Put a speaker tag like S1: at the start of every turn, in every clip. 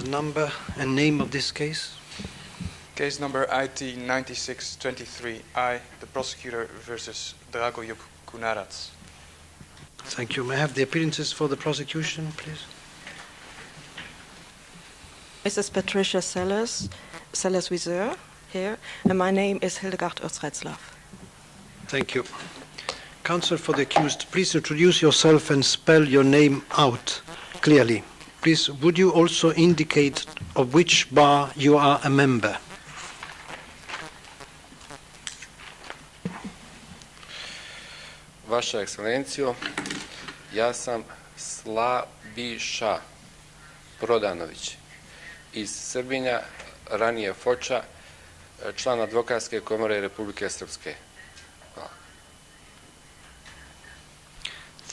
S1: number and name of this case?
S2: Case number IT 9623, I, the prosecutor, versus Dragoljub KUNARAC.
S1: Thank you. May I have the appearances for the prosecution, please?
S3: Mrs. Patricia Sellers-Wieser here, and my name is Hildegard Özretzlaff.
S1: Thank you. Counsel for the accused, please introduce yourself and spell your name out clearly. Please, would you also indicate of which bar you are a member?
S4: Vaša ekscelencijo, ja sam Slaviša Prodanović iz Srbinja, ranije Foča, član advokatske komore Republike Srpske. Hvala.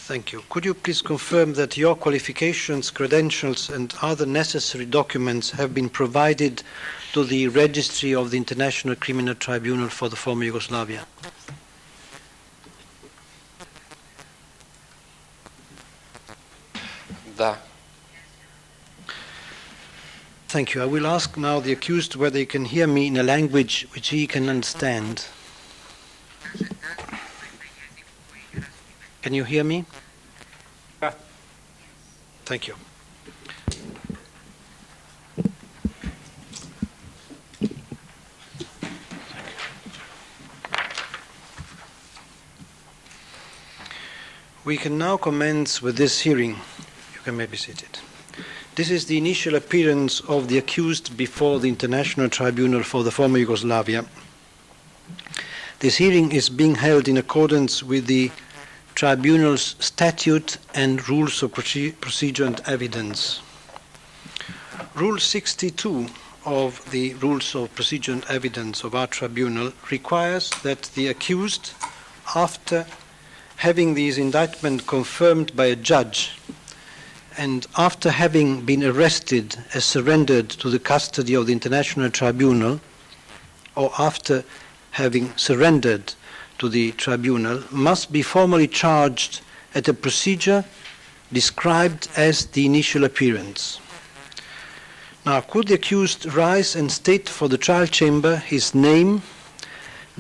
S1: Thank you. Could you please confirm that your qualifications, credentials, and other necessary documents have been provided to the registry of the International Criminal Tribunal for the former Yugoslavia?
S4: Da.
S1: Thank you. I will ask now the accused whether he can hear me in a language which he can understand. Can you hear me? Thank you. We can now commence with this hearing. You can maybe sit it. This is the initial appearance of the accused before the International Tribunal for the former Yugoslavia. This hearing is being held in accordance with the Tribunal's statute and rules of procedure and evidence. Rule 62 of the rules of procedure and evidence of our tribunal requires that the accused, after having his indictment confirmed by a judge and after having been arrested as surrendered to the custody of the International Tribunal, or after having surrendered to the tribunal, must be formally charged at a procedure described as the initial appearance. Now, could the accused rise and state for the trial chamber his name,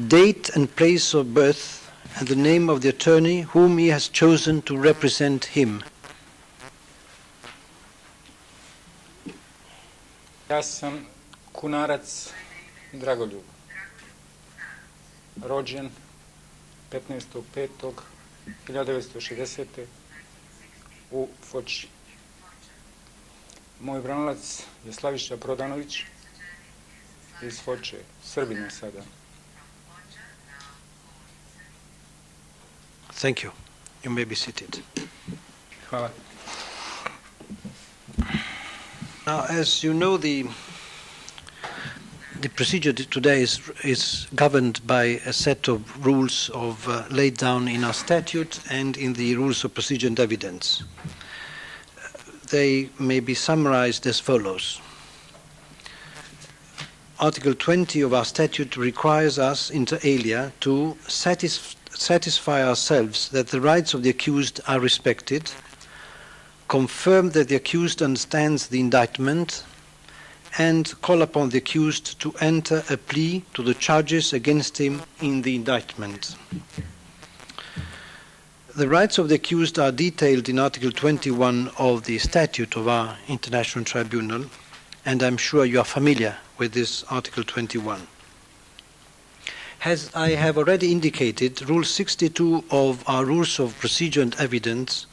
S1: date and place of birth, and the name of the attorney whom he has chosen to represent him?
S5: Ja sam Kunarac Dragoljub, rođen 15.5.1960. u Foči. Moj branilac je Slaviša Prodanović iz Foče, Srbinja sada.
S1: Thank you. You may be seated.
S5: Hvala.
S1: Now, as you know, the procedure today is governed by a set of rules laid down in our statute and in the rules of procedure and evidence. They may be summarized as follows. Article 20 of our statute requires us, inter alia, to satisfy ourselves that the rights of the accused are respected, confirm that the accused understands the indictment, and call upon the accused to enter a plea to the charges against him in the indictment. The rights of the accused are detailed in Article 21 of the statute of our International Tribunal, and I'm sure you are familiar with this Article 21. As I have already indicated, Rule 62 of our Rules of Procedure and Evidence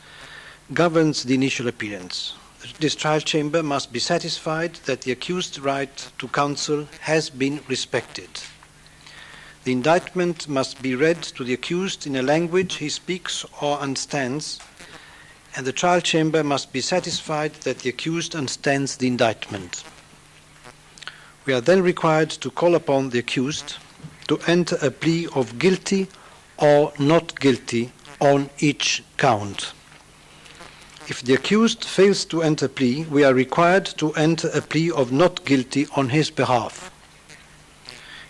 S1: governs the initial appearance. This trial chamber must be satisfied that the accused's right to counsel has been respected. The indictment must be read to the accused in a language he speaks or understands, and the trial chamber must be satisfied that the accused understands the indictment. We are then required to call upon the accused to enter a plea of guilty or not guilty on each count. If the accused fails to enter a plea, we are required to enter a plea of not guilty on his behalf.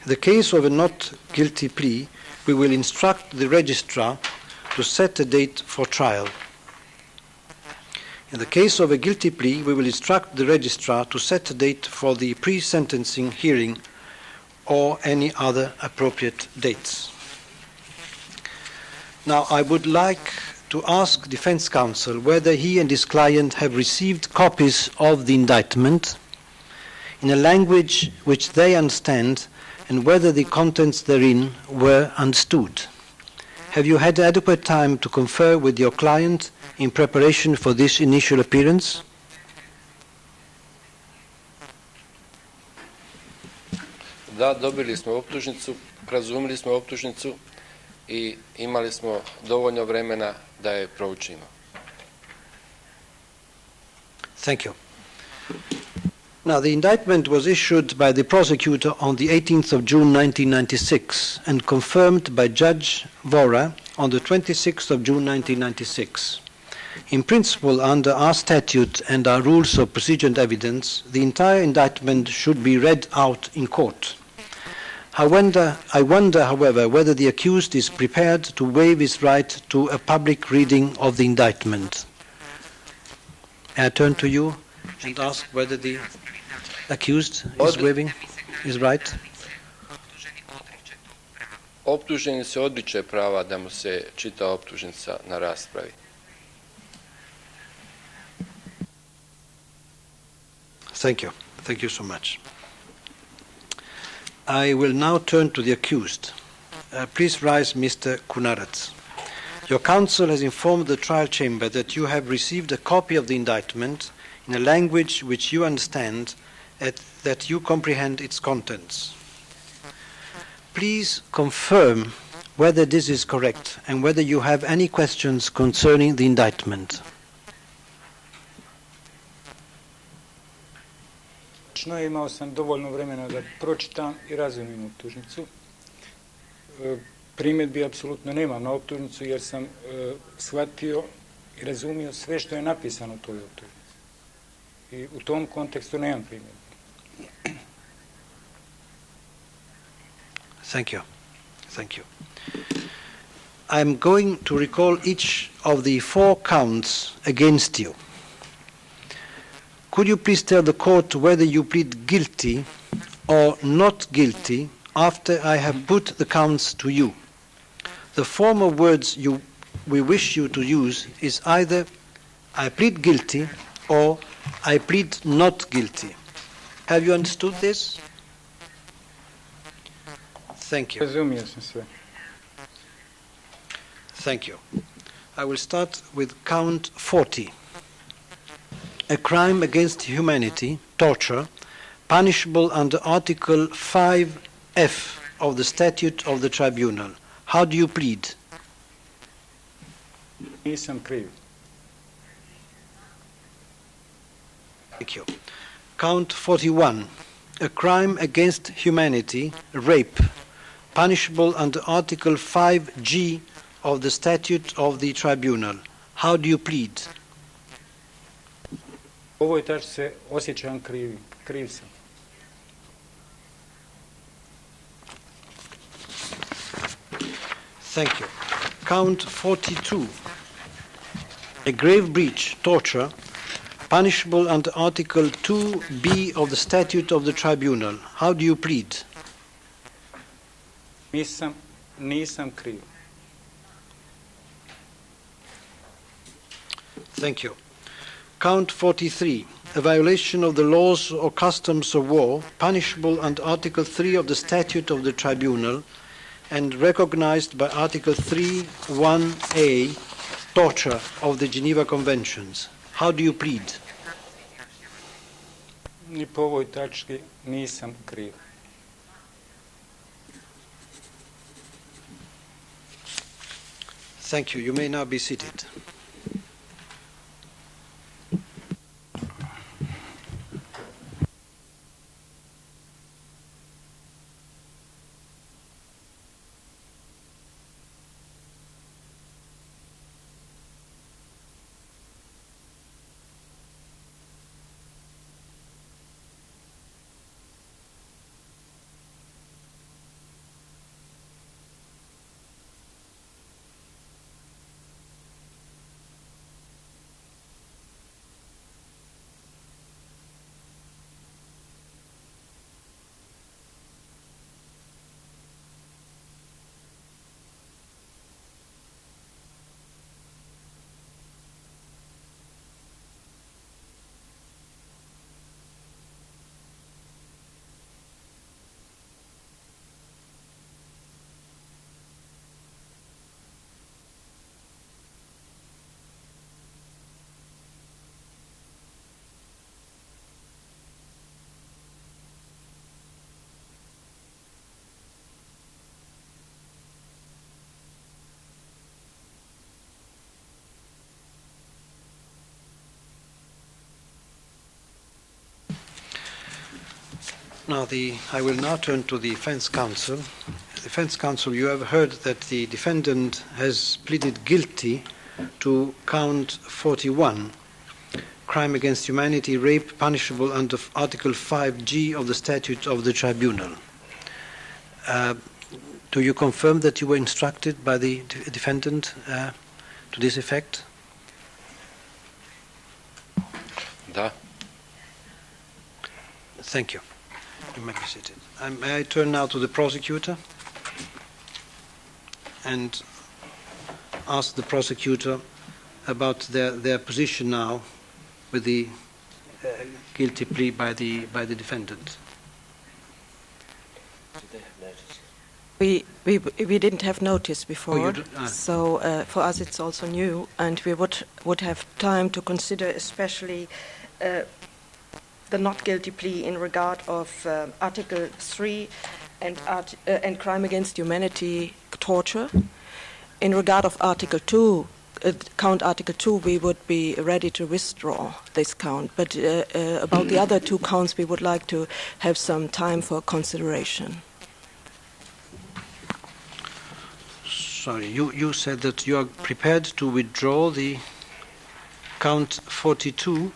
S1: In the case of a not guilty plea, we will instruct the registrar to set a date for trial. In the case of a guilty plea, we will instruct the registrar to set a date for the pre-sentencing hearing or any other appropriate dates. Now, I would like to ask defense counsel whether he and his client have received copies of the indictment in a language which they understand and whether the contents therein were understood. Have you had adequate time to confer with your client in preparation for this initial appearance?
S4: Da, dobili smo optužnicu, razumili smo optužnicu I imali smo dovoljno vremena da je proučimo.
S1: Thank you. Now, the indictment was issued by the prosecutor on the 18th of June 1996 and confirmed by Judge Vora on the 26th of June 1996. In principle, under our statute and our rules of procedure and evidence, the entire indictment should be read out in court. I wonder, however, whether the accused is prepared to waive his right to a public reading of the indictment. I turn to you and ask whether the accused is waiving his right.
S4: Optuženi se odriče prava da mu se čita optužnica na raspravi.
S1: Thank you. Thank you so much. I will now turn to the accused. Please rise, Mr. KUNARAC. Your counsel has informed the trial chamber that you have received a copy of the indictment in a language which you understand and that you comprehend its contents. Please confirm whether this is correct and whether you have any questions concerning the indictment.
S5: Imao sam dovoljno vremena da pročitam I razumijem optužnicu. Primjedbi apsolutno nemam na optužnicu jer sam shvatio I razumio sve što je napisano u toj optužnici. I u tom kontekstu nemam primjedbi.
S1: Thank you. Thank you. I'm going to recall each of the 4 counts against you. Could you please tell the court whether you plead guilty or not guilty after I have put the counts to you? The form of words we wish you to use is either I plead guilty or I plead not guilty. Have you understood this? Thank you.
S5: Razumio sam sve.
S1: Thank you. I will start with count 40. A crime against humanity, torture, punishable under Article 5F of the Statute of the Tribunal. How do you plead?
S5: Nisam kriv.
S1: Thank you. Count 41. A crime against humanity, rape, punishable under Article 5G of the Statute of the Tribunal. How do you plead?
S5: U ovoj tački se osjećam kriv sam.
S1: Thank you. Count 42. A grave breach, torture, punishable under Article 2B of the Statute of the Tribunal. How do you plead?
S5: Nisam kriv.
S1: Thank you. Count 43. A violation of the laws or customs of war, punishable under Article 3 of the Statute of the Tribunal and recognized by Article 3(1)(a), torture of the Geneva Conventions. How do you plead?
S5: Ni po ovoj tački nisam kriv.
S1: Thank you. You may now be seated. Now, I will now turn to the defense counsel. Defense counsel, you have heard that the defendant has pleaded guilty to count 41, crime against humanity, rape punishable under Article 5G of the Statute of the Tribunal. Do you confirm that you were instructed by the defendant to this effect?
S4: Da.
S1: Thank you. You may be seated. May I turn now to the prosecutor and ask the prosecutor about their position now with the guilty plea by the defendant.
S3: We didn't have notice before, so for us it's also new, and we would have time to consider especially the not guilty plea in regard of Article 3 and crime against humanity, torture. In regard of Article 2, count Article 2, we would be ready to withdraw this count, but about the other two counts we would like to have some time for consideration.
S1: Sorry, you said that you are prepared to withdraw the count 42.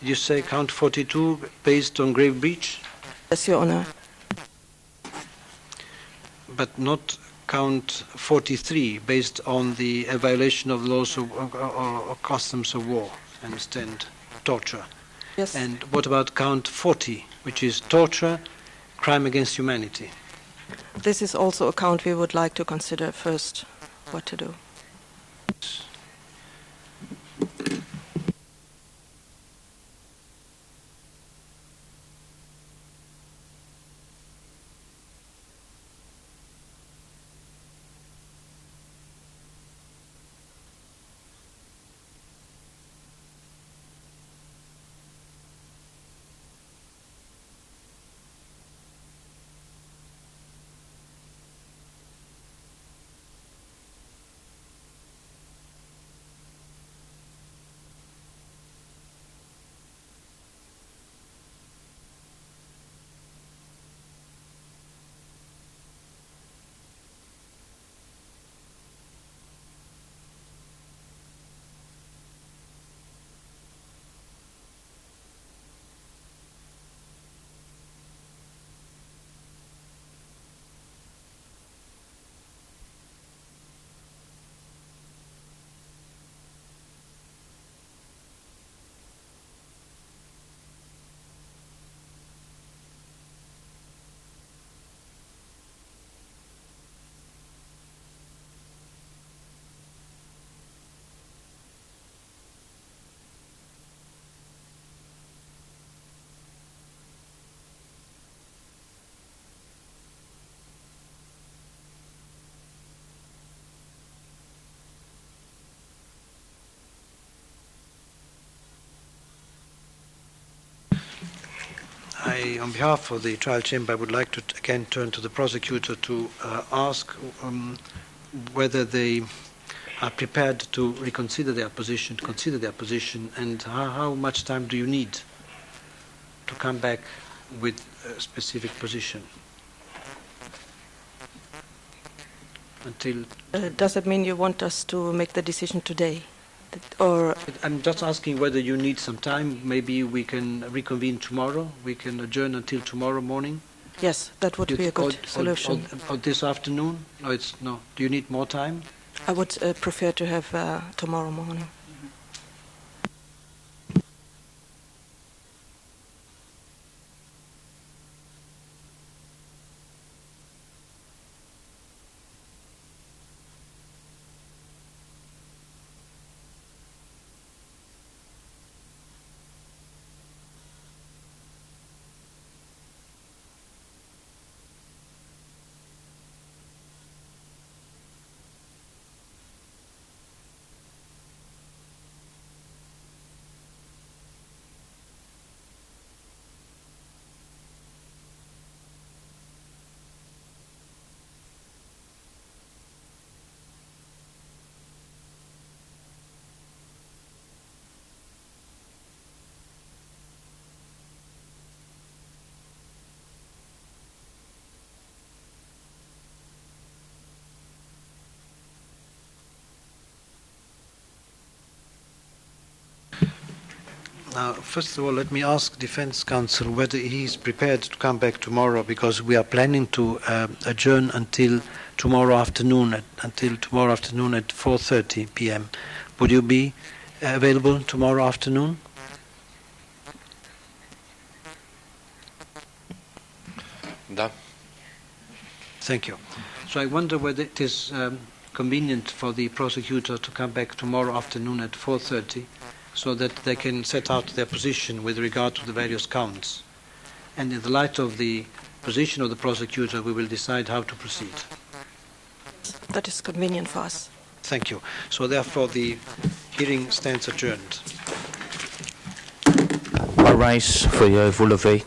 S1: Did you say count 42 based on grave breach?
S3: Yes, Your Honor.
S1: But not count 43 based on the violation of laws or customs of war, I understand, torture.
S3: Yes.
S1: And what about count 40, which is torture, crime against humanity?
S3: This is also a count we would like to consider first what to do.
S1: On behalf of the trial chamber, I would like to again turn to the prosecutor to ask whether they are prepared to reconsider their position, and how much time do you need to come back with a specific position? Until
S3: Does it mean you want us to make the decision today? Or
S1: I'm just asking whether you need some time. Maybe we can reconvene tomorrow. We can adjourn until tomorrow morning.
S3: yes, that would be a good solution.
S1: Or this afternoon? No. Do you need more time?
S3: I would prefer to have tomorrow morning.
S1: Now, first of all, let me ask Defense Counsel whether he is prepared to come back tomorrow, because we are planning to adjourn until tomorrow afternoon at 4:30 p.m. Would you be available tomorrow afternoon?
S4: Da.
S1: Thank you. So I wonder whether it is convenient for the prosecutor to come back tomorrow afternoon at 4:30, so that they can set out their position with regard to the various counts. And in the light of the position of the prosecutor, we will decide how to proceed.
S3: That is convenient for us.
S1: Thank you. So therefore the hearing stands adjourned.
S6: I rise for your Volové.